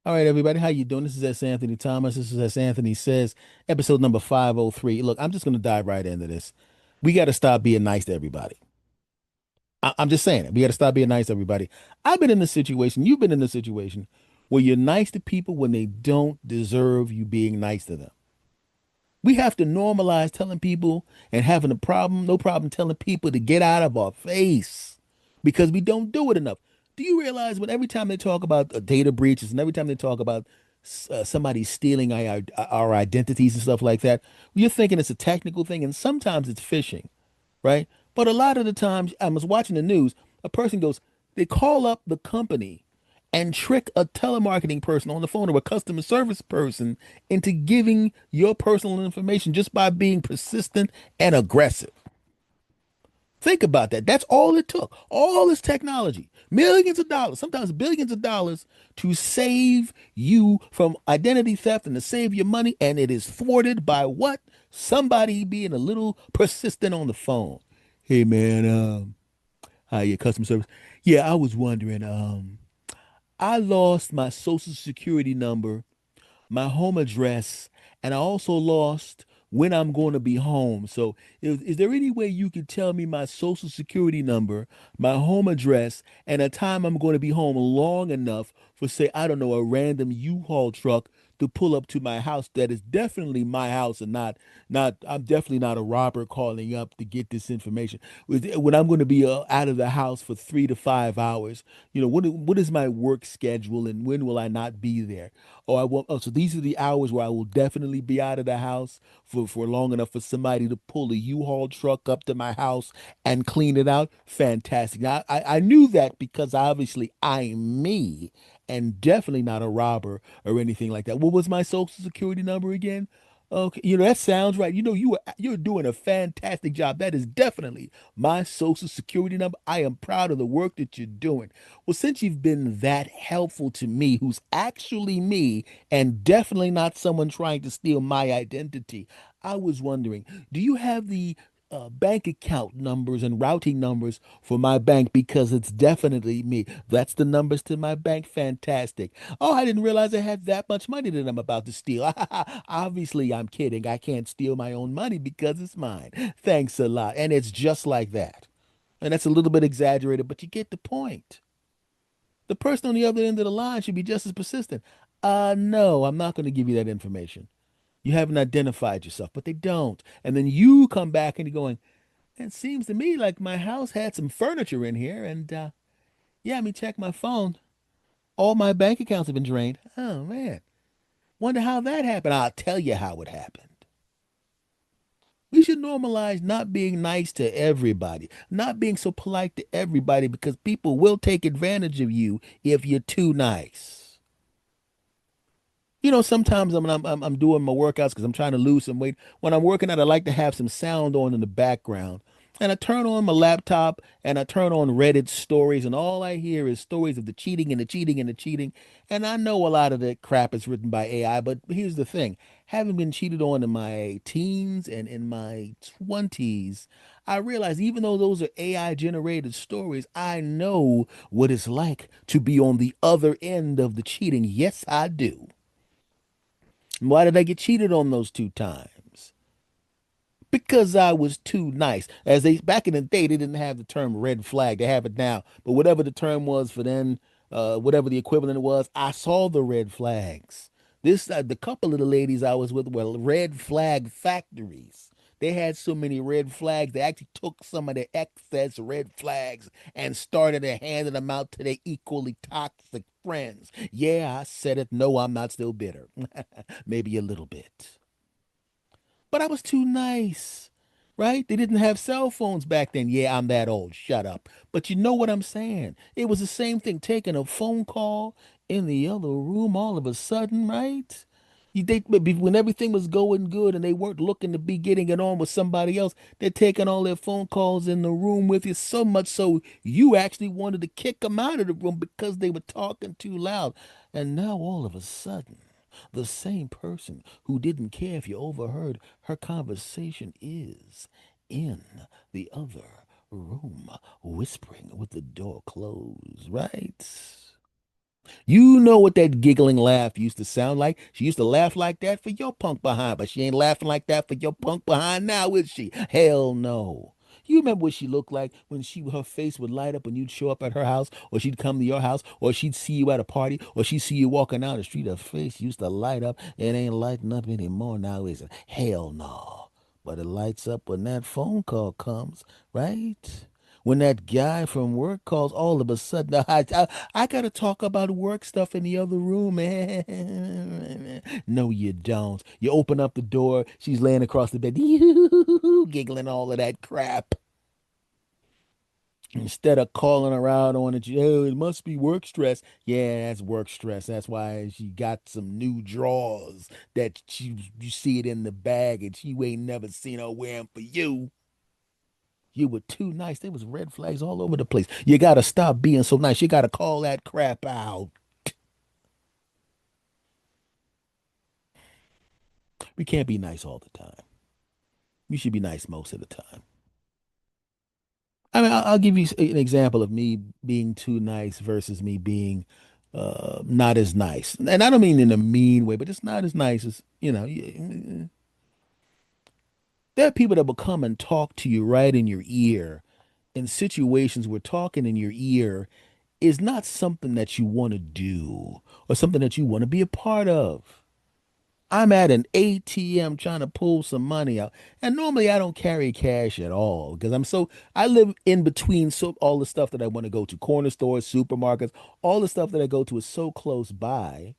All right, everybody, how you doing? This is S. Anthony Thomas. This is S. Anthony Says, episode number 503. Look, I'm just going to dive right into this. We got to stop being nice to everybody. I'm just saying it. We got to stop being nice to everybody. I've been in this situation. You've been in this situation where you're nice to people when they don't deserve you being nice to them. We have to normalize telling people and having a problem, no problem telling people to get out of our face because we don't do it enough. Do you realize when every time they talk about data breaches and every time they talk about somebody stealing our identities and stuff like that, you're thinking it's a technical thing and sometimes it's phishing, right? But a lot of the times, I was watching the news, a person goes, they call up the company and trick a telemarketing person on the phone or a customer service person into giving your personal information just by being persistent and aggressive. Think about that. That's all it took. All this technology, millions of dollars, sometimes billions of dollars to save you from identity theft and to save your money. And it is thwarted by what? Somebody being a little persistent on the phone. Hey, man, hi, your customer service. Yeah, I was wondering, I lost my social security number, my home address, and I also lost when I'm going to be home. So, is there any way you could tell me my social security number, my home address, and a time I'm going to be home long enough for, say, I don't know, a random U-Haul truck to pull up to my house that is definitely my house and not I'm definitely not a robber calling up to get this information. When I'm going to be out of the house for 3 to 5 hours, what is my work schedule and when will I not be there? Oh, I won't. Oh, so these are the hours where I will definitely be out of the house for long enough for somebody to pull a U-Haul truck up to my house and clean it out. Fantastic. Now, I knew that because obviously I'm me and definitely not a robber or anything like that. What was my social security number again? Okay, that sounds right. You're doing a fantastic job. That is definitely my social security number. I am proud of the work that you're doing. Well, since you've been that helpful to me, who's actually me, and definitely not someone trying to steal my identity, I was wondering, do you have the bank account numbers and routing numbers for my bank? Because it's definitely me. That's the numbers to my bank. Fantastic. Oh, I didn't realize I had that much money that I'm about to steal. Obviously, I'm kidding. I can't steal my own money because it's mine. Thanks a lot. And it's just like that. And that's a little bit exaggerated, but you get the point. The person on the other end of the line should be just as persistent. No, I'm not going to give you that information. You haven't identified yourself, but they don't. And then you come back and you're going, it seems to me like my house had some furniture in here. And yeah, let me check my phone. All my bank accounts have been drained. Oh, man. Wonder how that happened. I'll tell you how it happened. We should normalize not being nice to everybody, not being so polite to everybody because people will take advantage of you if you're too nice. Sometimes I'm doing my workouts because I'm trying to lose some weight. When I'm working out, I like to have some sound on in the background. And I turn on my laptop and I turn on Reddit stories, and all I hear is stories of the cheating and the cheating and the cheating. And I know a lot of that crap is written by AI, but here's the thing. Having been cheated on in my teens and in my 20s, I realize even though those are AI generated stories, I know what it's like to be on the other end of the cheating. Yes, I do. Why did I get cheated on those 2 times? Because I was too nice. As they back in the day, they didn't have the term red flag. They have it now. But whatever the term was for then, whatever the equivalent was, I saw the red flags. The couple of the ladies I was with were red flag factories. They had so many red flags, they actually took some of the excess red flags and started handing them out to their equally toxic friends. Yeah, I said it. No, I'm not still bitter. Maybe a little bit. But I was too nice, right? They didn't have cell phones back then. Yeah, I'm that old. Shut up. But you know what I'm saying? It was the same thing taking a phone call in the other room all of a sudden, right? When everything was going good and they weren't looking to be getting it on with somebody else, they're taking all their phone calls in the room with you, so much so you actually wanted to kick them out of the room because they were talking too loud. And now all of a sudden, the same person who didn't care if you overheard her conversation is in the other room, whispering with the door closed, right? You know what that giggling laugh used to sound like? She used to laugh like that for your punk behind, but she ain't laughing like that for your punk behind now, is she? Hell no. You remember what she looked like when her face would light up when you'd show up at her house, or she'd come to your house, or she'd see you at a party, or she'd see you walking down the street. Her face used to light up. It ain't lighting up anymore now, is it? Hell no. But it lights up when that phone call comes, right? When that guy from work calls, all of a sudden, I got to talk about work stuff in the other room, man. No, you don't. You open up the door, she's laying across the bed, giggling all of that crap. Instead of calling around on it, oh, it must be work stress. Yeah, that's work stress. That's why she got some new drawers that you see it in the bag and she ain't never seen her wearing for you. You were too nice. There was red flags all over the place. You got to stop being so nice. You got to call that crap out. We can't be nice all the time. We should be nice most of the time. I mean, I'll give you an example of me being too nice versus me being not as nice. And I don't mean in a mean way, but it's not as nice as, there are people that will come and talk to you right in your ear in situations where talking in your ear is not something that you want to do or something that you want to be a part of. I'm at an ATM trying to pull some money out. And normally I don't carry cash at all because I live in between all the stuff that I want to go to, corner stores, supermarkets, all the stuff that I go to is so close by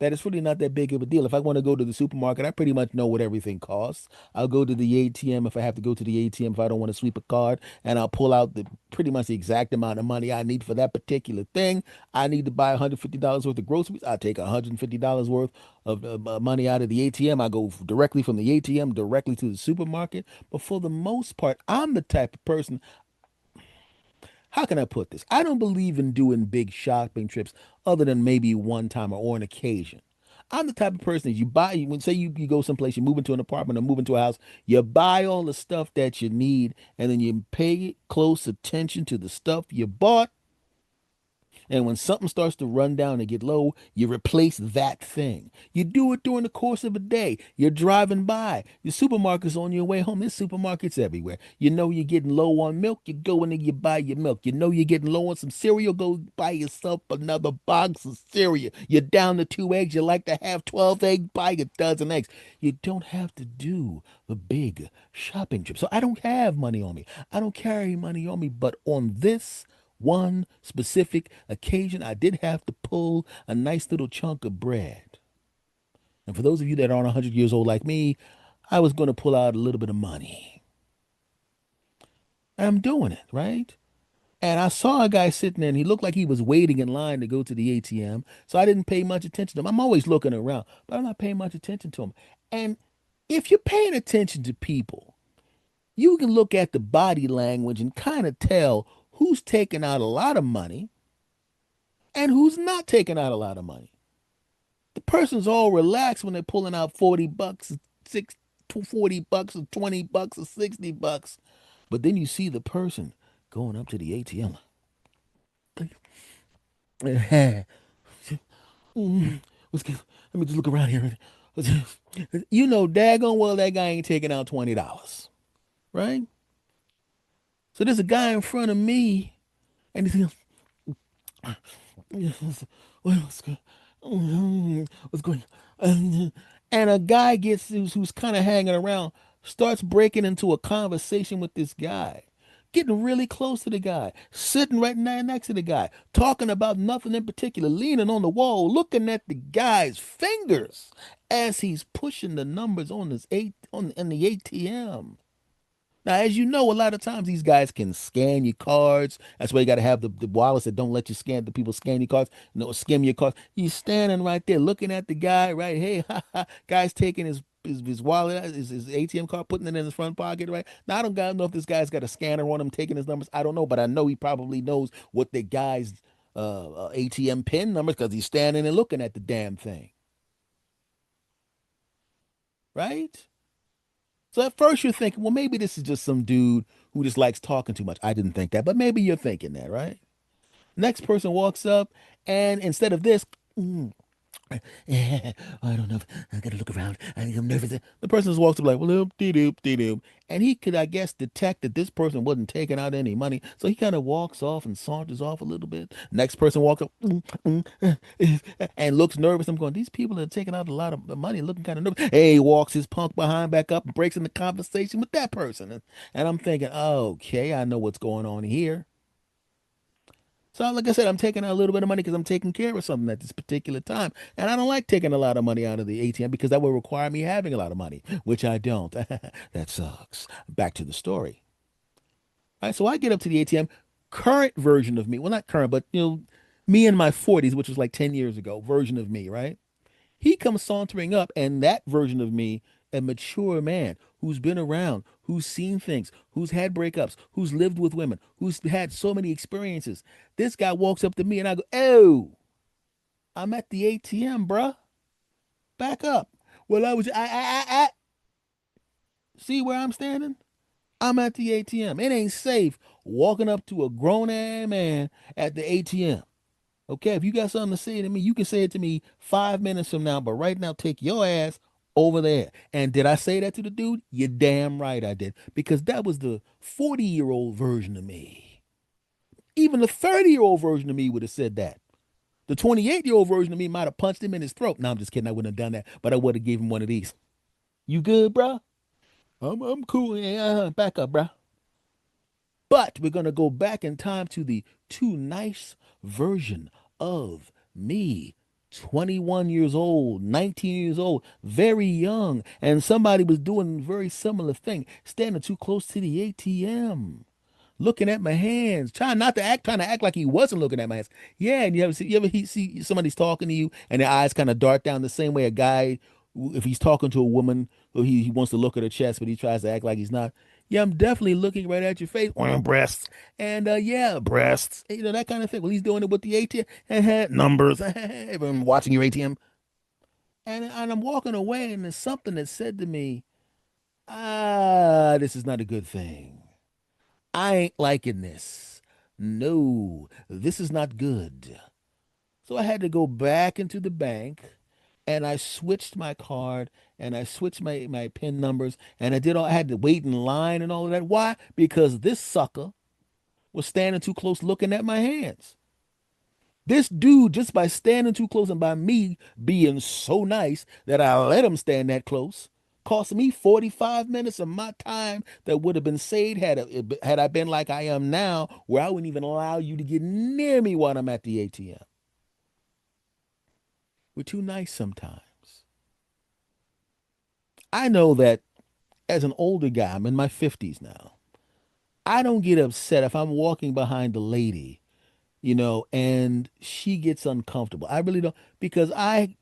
that it's really not that big of a deal. If I want to go to the supermarket, I pretty much know what everything costs. I'll go to the ATM if I have to go to the ATM if I don't want to sweep a card, and I'll pull out the pretty much the exact amount of money I need for that particular thing. I need to buy $150 worth of groceries. I take $150 worth of money out of the ATM. I go directly from the ATM directly to the supermarket. But for the most part, I'm the type of person, how can I put this? I don't believe in doing big shopping trips other than maybe one time or an occasion. I'm the type of person that you buy, when say you go someplace, you move into an apartment or move into a house, you buy all the stuff that you need, and then you pay close attention to the stuff you bought, and when something starts to run down and get low, you replace that thing. You do it during the course of a day. You're driving by. The supermarket's on your way home. There's supermarkets everywhere. You know you're getting low on milk. You go in and you buy your milk. You know you're getting low on some cereal. Go buy yourself another box of cereal. You're down to 2 eggs. You like to have 12 eggs. Buy a dozen eggs. You don't have to do the big shopping trip. So I don't have money on me. I don't carry money on me. But on this one specific occasion, I did have to pull a nice little chunk of bread. And for those of you that aren't 100 years old like me, I was going to pull out a little bit of money. And I'm doing it, right? And I saw a guy sitting there and he looked like he was waiting in line to go to the ATM. So I didn't pay much attention to him. I'm always looking around, but I'm not paying much attention to him. And if you're paying attention to people, you can look at the body language and kind of tell who's taking out a lot of money and who's not taking out a lot of money. The person's all relaxed when they're pulling out 40 bucks, six, 40 bucks, or 20 bucks, or 60 bucks. But then you see the person going up to the ATM. Let's get, let me just look around here. You know, daggone well that guy ain't taking out $20, right? So there's a guy in front of me, and he's what's going, what's going on? And a guy who's kind of hanging around, starts breaking into a conversation with this guy, getting really close to the guy, sitting right next to the guy, talking about nothing in particular, leaning on the wall, looking at the guy's fingers as he's pushing the numbers on his eight on in the ATM. Now, as you know, a lot of times these guys can scan your cards. That's why you got to have the wallets that don't let you scan the people scan your cards, no, skim your cards. You're standing right there looking at the guy, right? Hey, ha, ha. Guy's taking his wallet, his ATM card, putting it in his front pocket, right? Now, I don't know if this guy's got a scanner on him taking his numbers. I don't know, but I know he probably knows what the guy's ATM pin numbers because he's standing and looking at the damn thing, right? So at first you're thinking, well, maybe this is just some dude who just likes talking too much. I didn't think that, but maybe you're thinking that, right? Next person walks up, and instead of this, "Mm, I don't know. I gotta look around. I'm nervous." The person just walks up like, well, doop, dee doop, dee doop. And he could, I guess, detect that this person wasn't taking out any money. So he kind of walks off and saunters off a little bit. Next person walks up and looks nervous. I'm going, these people are taking out a lot of money, looking kind of nervous. Hey, he walks his punk behind back up and breaks into conversation with that person. And I'm thinking, okay, I know what's going on here. So, like I said, I'm taking out a little bit of money because I'm taking care of something at this particular time. And I don't like taking a lot of money out of the ATM because that will require me having a lot of money, which I don't. That sucks. Back to the story. All right, so I get up to the ATM, current version of me. Well, not current, but me in my 40s, which was like 10 years ago, version of me, right? He comes sauntering up, and that version of me, a mature man who's been around, who's seen things, who's had breakups, who's lived with women, who's had so many experiences. This guy walks up to me, and I go, "Oh, I'm at the ATM, bruh. Back up." Well, I see where I'm standing? I'm at the ATM. It ain't safe walking up to a grown ass man at the ATM. Okay, if you got something to say to me, you can say it to me 5 minutes from now, but right now, take your ass over there. And did I say that to the dude? You're damn right I did. Because that was the 40-year-old version of me. Even the 30-year-old version of me would have said that. The 28-year-old version of me might have punched him in his throat. No, I'm just kidding. I wouldn't have done that, but I would have gave him one of these. You good, bruh? I'm cool. Yeah, back up, bruh. But we're going to go back in time to the too nice version of me. 21 years old, 19 years old, very young, and somebody was doing a very similar thing, standing too close to the ATM, looking at my hands, trying to act like he wasn't looking at my hands. Yeah, and see somebody's talking to you, and their eyes kind of dart down the same way a guy, if he's talking to a woman, who he wants to look at her chest, but he tries to act like he's not. Yeah, I'm definitely looking right at your face, breasts, and yeah, breasts, that kind of thing. Well, he's doing it with the ATM, numbers, everyone watching your ATM, and I'm walking away, and there's something that said to me, this is not a good thing. I ain't liking this. No, this is not good. So I had to go back into the bank, and I switched my card, and I switched my PIN numbers, and I had to wait in line and all of that. Why? Because this sucker was standing too close looking at my hands. This dude, just by standing too close and by me being so nice that I let him stand that close, cost me 45 minutes of my time that would have been saved had I been like I am now, where I wouldn't even allow you to get near me while I'm at the ATM. We're too nice sometimes. I know that as an older guy, I'm in my 50s now. I don't get upset if I'm walking behind a lady, and she gets uncomfortable. I really don't, because I'm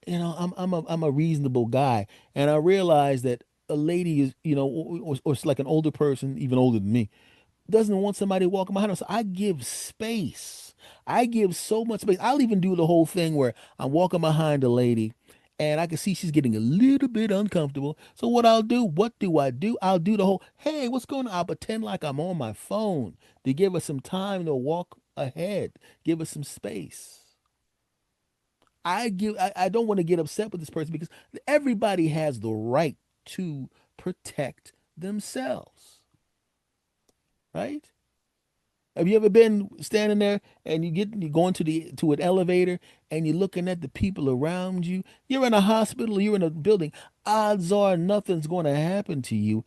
a reasonable guy, and I realize that a lady is, or it's like an older person, even older than me, doesn't want somebody walking behind us. So I give space. I give so much space. I'll even do the whole thing where I'm walking behind a lady and I can see she's getting a little bit uncomfortable. So what do I do? I'll do the whole, hey, what's going on? I'll pretend like I'm on my phone to give her some time to walk ahead, give her some space. I don't want to get upset with this person because everybody has the right to protect themselves, right? Have you ever been standing there and you go into the to an elevator and you're looking at the people around you? You're in a hospital, you're in a building. Odds are nothing's going to happen to you.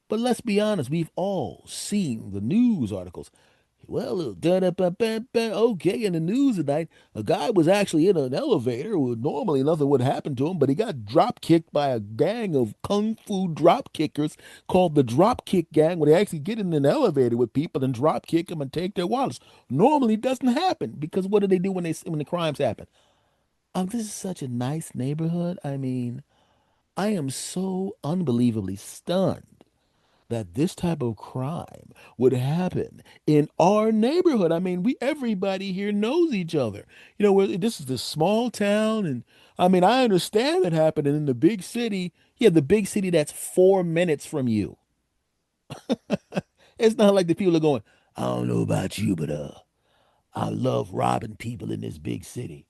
But let's be honest, we've all seen the news articles. Well, okay, in the news tonight, a guy was actually in an elevator where normally nothing would happen to him, but he got drop kicked by a gang of kung fu drop kickers called the drop kick gang, where they actually get in an elevator with people and drop kick them and take their wallets. Normally, it doesn't happen because what do they do when the crimes happen? This is such a nice neighborhood. I mean, I am so unbelievably stunned that this type of crime would happen in our neighborhood. I mean, we everybody here knows each other. This is this small town, and I mean, I understand that happening in the big city. Yeah, the big city that's 4 minutes from you. It's not like the people are going, I don't know about you, but I love robbing people in this big city.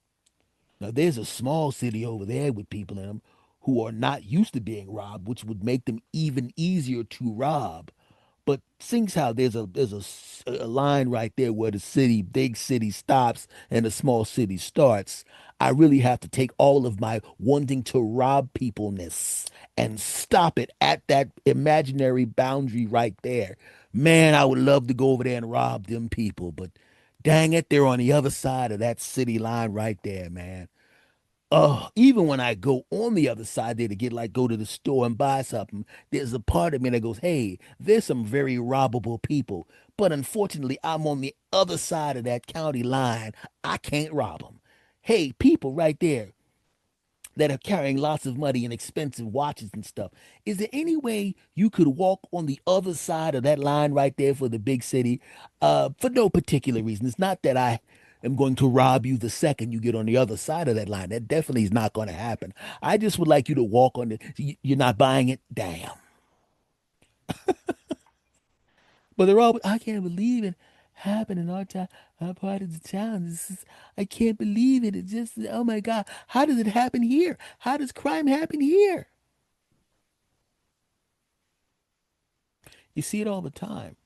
Now, there's a small city over there with people in them who are not used to being robbed, which would make them even easier to rob. But seeing how there's a line right there where the city, big city stops and the small city starts, I really have to take all of my wanting to rob peopleness and stop it at that imaginary boundary right there. Man, I would love to go over there and rob them people, but dang it, they're on the other side of that city line right there, man. Oh, even when I go on the other side there to get like go to the store and buy something, there's a part of me that goes, "Hey, there's some very robbable people." But unfortunately, I'm on the other side of that county line. I can't rob them. Hey, people right there that are carrying lots of money and expensive watches and stuff. Is there any way you could walk on the other side of that line right there for the big city? For no particular reason. It's not that I am going to rob you the second you get on the other side of that line. That definitely is not going to happen. I just would like you to walk on the. You're not buying it? Damn. But they're all, I can't believe it happened in our town, our part of the town. I can't believe it. It just, oh my God. How does it happen here? How does crime happen here? You see it all the time.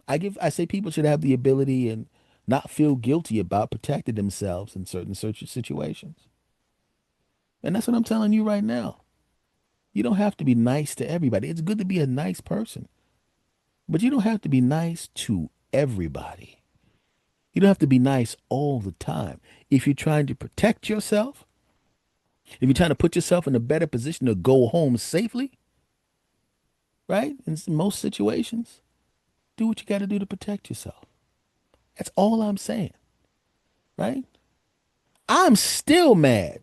I say people should have the ability and not feel guilty about protecting themselves in certain search situations. And that's what I'm telling you right now. You don't have to be nice to everybody. It's good to be a nice person, but you don't have to be nice to everybody. You don't have to be nice all the time. If you're trying to protect yourself, if you're trying to put yourself in a better position to go home safely, right? In most situations, do what you got to do to protect yourself. That's all I'm saying, right? I'm still mad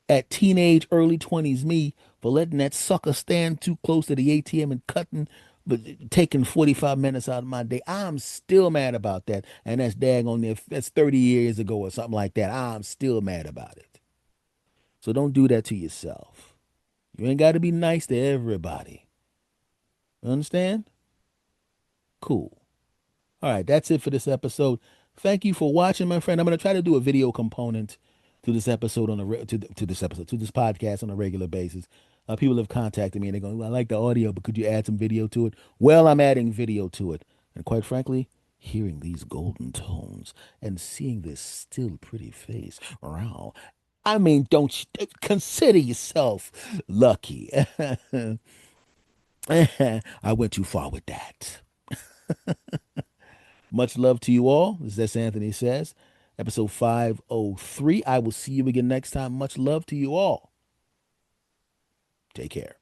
at teenage, early 20s me for letting that sucker stand too close to the ATM and cutting, but taking 45 minutes out of my day. I'm still mad about that. And that's daggone there. That's 30 years ago or something like that. I'm still mad about it. So don't do that to yourself. You ain't got to be nice to everybody. Understand? Cool. All right, that's it for this episode. Thank you for watching, my friend. I'm going to try to do a video component to this episode to this episode to this podcast on a regular basis. People have contacted me and they're going, well, "I like the audio, but could you add some video to it?" Well, I'm adding video to it, and quite frankly, hearing these golden tones and seeing this still pretty face, wow. I mean, don't you consider yourself lucky? I went too far with that. Much love to you all. As Anthony says, episode 503. I will see you again next time. Much love to you all. Take care.